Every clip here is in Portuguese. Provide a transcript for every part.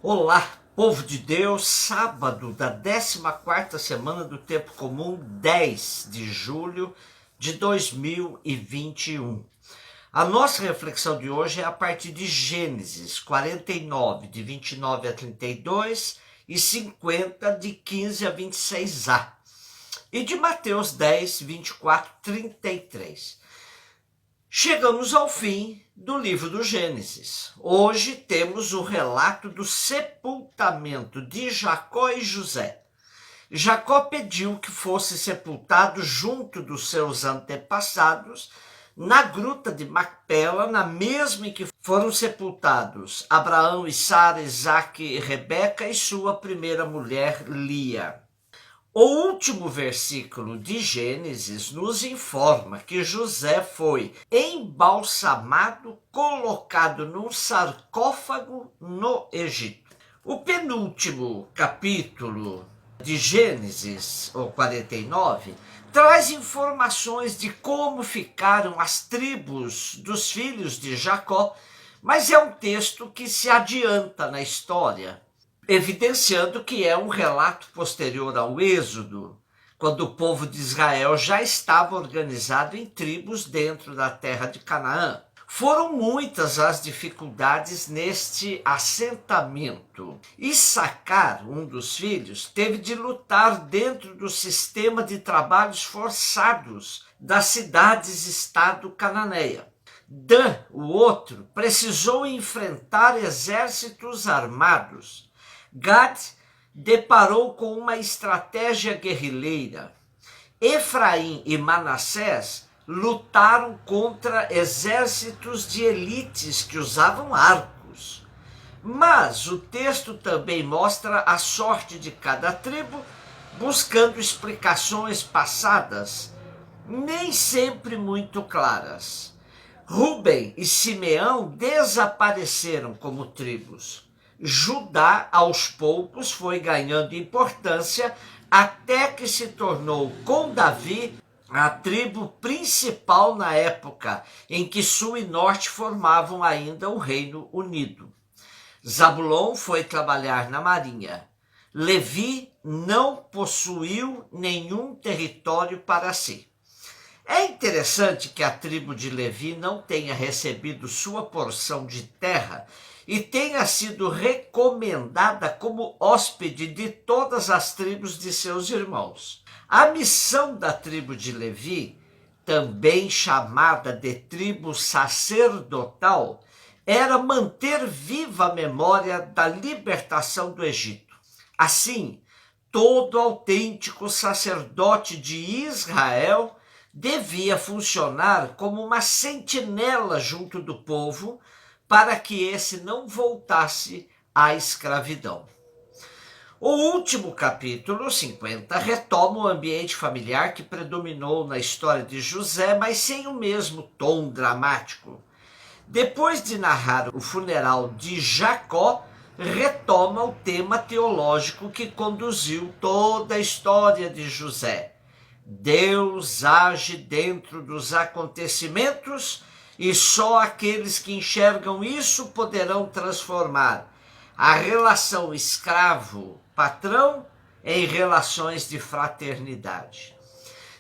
Olá, povo de Deus, sábado da 14ª semana do Tempo Comum, 10 de julho de 2021. A nossa reflexão de hoje é a partir de Gênesis 49, de 29 a 32 e 50, de 15 a 26a. E de Mateus 10, 24, 33. Chegamos ao fim do livro do Gênesis. Hoje temos o relato do sepultamento de Jacó e José. Jacó pediu que fosse sepultado junto dos seus antepassados na gruta de Macpela, na mesma em que foram sepultados Abraão e Sara, Isaque e Rebeca e sua primeira mulher, Lia. O último versículo de Gênesis nos informa que José foi embalsamado, colocado num sarcófago no Egito. O penúltimo capítulo de Gênesis, o 49, traz informações de como ficaram as tribos dos filhos de Jacó, mas é um texto que se adianta na história, evidenciando que é um relato posterior ao Êxodo, quando o povo de Israel já estava organizado em tribos dentro da terra de Canaã. Foram muitas as dificuldades neste assentamento. Issacar, um dos filhos, teve de lutar dentro do sistema de trabalhos forçados das cidades-estado cananeia. Dan, o outro, precisou enfrentar exércitos armados. Gad deparou com uma estratégia guerrilheira. Efraim e Manassés lutaram contra exércitos de elites que usavam arcos. Mas o texto também mostra a sorte de cada tribo, buscando explicações passadas, nem sempre muito claras. Rúben e Simeão desapareceram como tribos. Judá, aos poucos, foi ganhando importância até que se tornou, com Davi, a tribo principal na época em que sul e norte formavam ainda um reino unido. Zabulon foi trabalhar na marinha. Levi não possuiu nenhum território para si. É interessante que a tribo de Levi não tenha recebido sua porção de terra e tenha sido recomendada como hóspede de todas as tribos de seus irmãos. A missão da tribo de Levi, também chamada de tribo sacerdotal, era manter viva a memória da libertação do Egito. Assim, todo autêntico sacerdote de Israel devia funcionar como uma sentinela junto do povo para que esse não voltasse à escravidão. O último capítulo, 50, retoma o ambiente familiar que predominou na história de José, mas sem o mesmo tom dramático. Depois de narrar o funeral de Jacó, retoma o tema teológico que conduziu toda a história de José. Deus age dentro dos acontecimentos e só aqueles que enxergam isso poderão transformar a relação escravo-patrão em relações de fraternidade.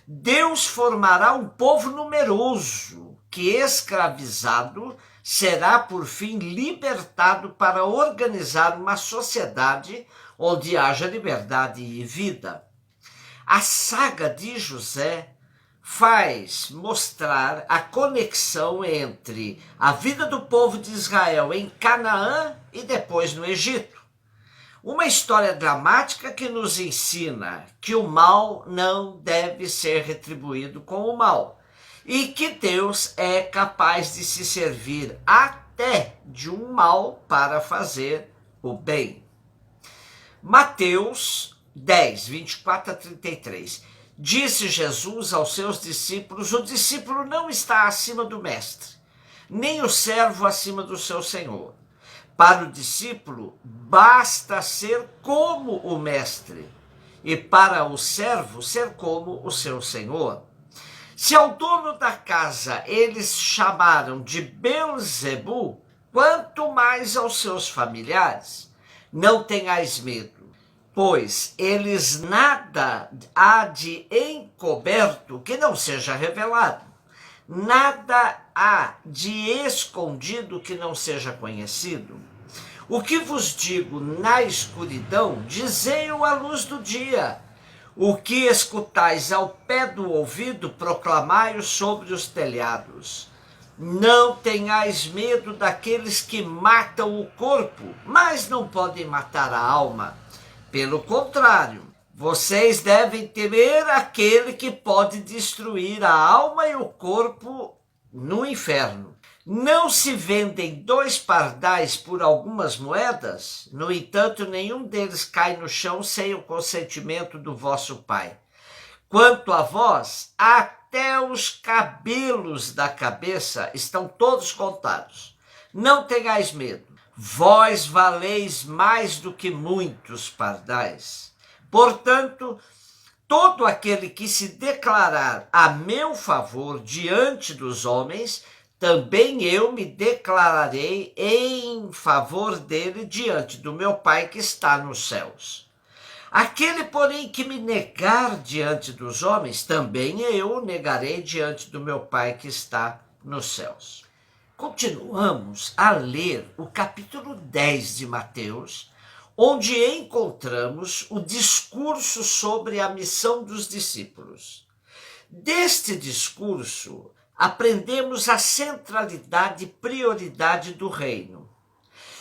Deus formará um povo numeroso que, escravizado, será por fim libertado para organizar uma sociedade onde haja liberdade e vida. A saga de José faz mostrar a conexão entre a vida do povo de Israel em Canaã e depois no Egito. Uma história dramática que nos ensina que o mal não deve ser retribuído com o mal e que Deus é capaz de se servir até de um mal para fazer o bem. Mateus 10, 24 a 33. Disse Jesus aos seus discípulos: o discípulo não está acima do mestre, nem o servo acima do seu senhor. Para o discípulo, basta ser como o mestre, e para o servo, ser como o seu senhor. Se ao dono da casa eles chamaram de Beelzebu, quanto mais aos seus familiares. Não tenhais medo, pois eles nada há de encoberto que não seja revelado, nada há de escondido que não seja conhecido. O que vos digo na escuridão, dizei-o à luz do dia. O que escutais ao pé do ouvido, proclamai-o sobre os telhados. Não tenhais medo daqueles que matam o corpo, mas não podem matar a alma. Pelo contrário, vocês devem temer aquele que pode destruir a alma e o corpo no inferno. Não se vendem 2 pardais por algumas moedas? No entanto, nenhum deles cai no chão sem o consentimento do vosso Pai. Quanto a vós, até os cabelos da cabeça estão todos contados. Não tenhais medo. Vós valeis mais do que muitos pardais. Portanto, todo aquele que se declarar a meu favor diante dos homens, também eu me declararei em favor dele diante do meu Pai que está nos céus. Aquele, porém, que me negar diante dos homens, também eu o negarei diante do meu Pai que está nos céus. Continuamos a ler o capítulo 10 de Mateus, onde encontramos o discurso sobre a missão dos discípulos. Deste discurso, aprendemos a centralidade e prioridade do reino.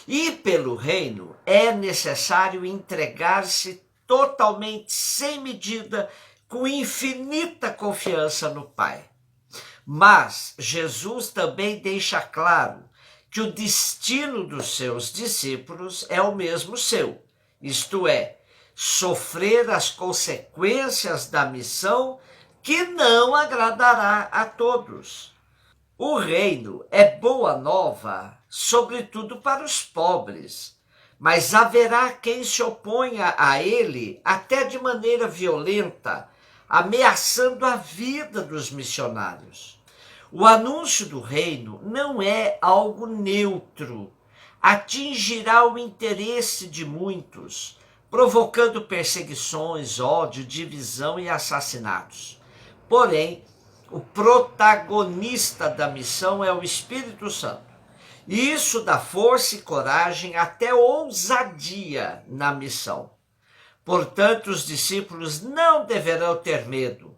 E pelo reino é necessário entregar-se totalmente, sem medida, com infinita confiança no Pai. Mas Jesus também deixa claro que o destino dos seus discípulos é o mesmo seu, isto é, sofrer as consequências da missão que não agradará a todos. O reino é boa nova, sobretudo para os pobres, mas haverá quem se oponha a ele até de maneira violenta, ameaçando a vida dos missionários. O anúncio do reino não é algo neutro, atingirá o interesse de muitos, provocando perseguições, ódio, divisão e assassinatos. Porém, o protagonista da missão é o Espírito Santo. E isso dá força e coragem, até ousadia na missão. Portanto, os discípulos não deverão ter medo,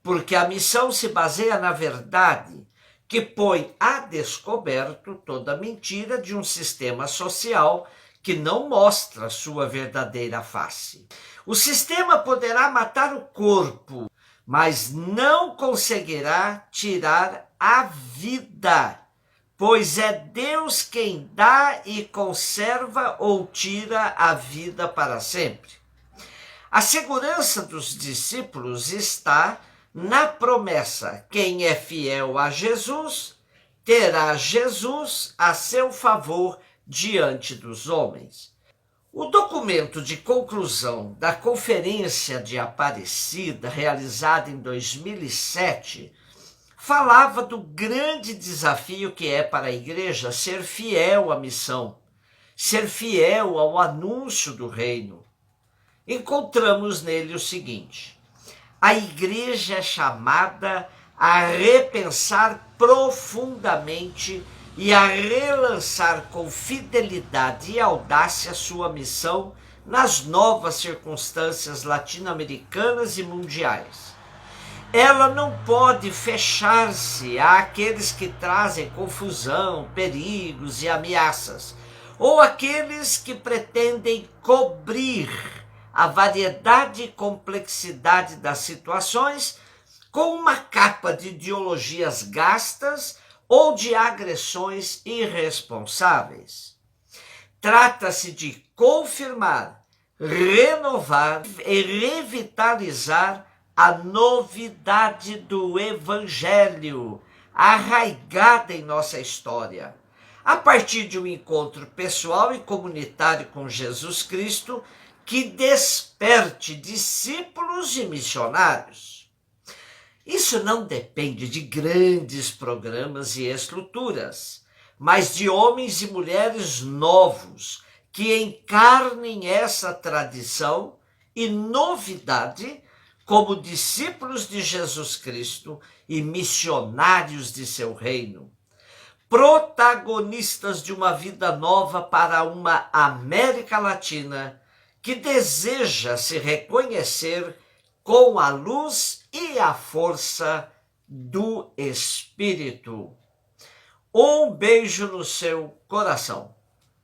porque a missão se baseia na verdade, que põe a descoberto toda a mentira de um sistema social que não mostra sua verdadeira face. O sistema poderá matar o corpo, mas não conseguirá tirar a vida, pois é Deus quem dá e conserva ou tira a vida para sempre. A segurança dos discípulos está na promessa: quem é fiel a Jesus, terá Jesus a seu favor diante dos homens. O documento de conclusão da Conferência de Aparecida, realizada em 2007, falava do grande desafio que é para a igreja ser fiel à missão, ser fiel ao anúncio do reino. Encontramos nele o seguinte: a igreja é chamada a repensar profundamente e a relançar com fidelidade e audácia sua missão nas novas circunstâncias latino-americanas e mundiais. Ela não pode fechar-se àqueles que trazem confusão, perigos e ameaças, ou àqueles que pretendem cobrir a variedade e complexidade das situações com uma capa de ideologias gastas ou de agressões irresponsáveis. Trata-se de confirmar, renovar e revitalizar a novidade do Evangelho, arraigada em nossa história, a partir de um encontro pessoal e comunitário com Jesus Cristo que desperte discípulos e missionários. Isso não depende de grandes programas e estruturas, mas de homens e mulheres novos, que encarnem essa tradição e novidade como discípulos de Jesus Cristo e missionários de seu reino, protagonistas de uma vida nova para uma América Latina que deseja se reconhecer com a luz e a força do Espírito. Um beijo no seu coração.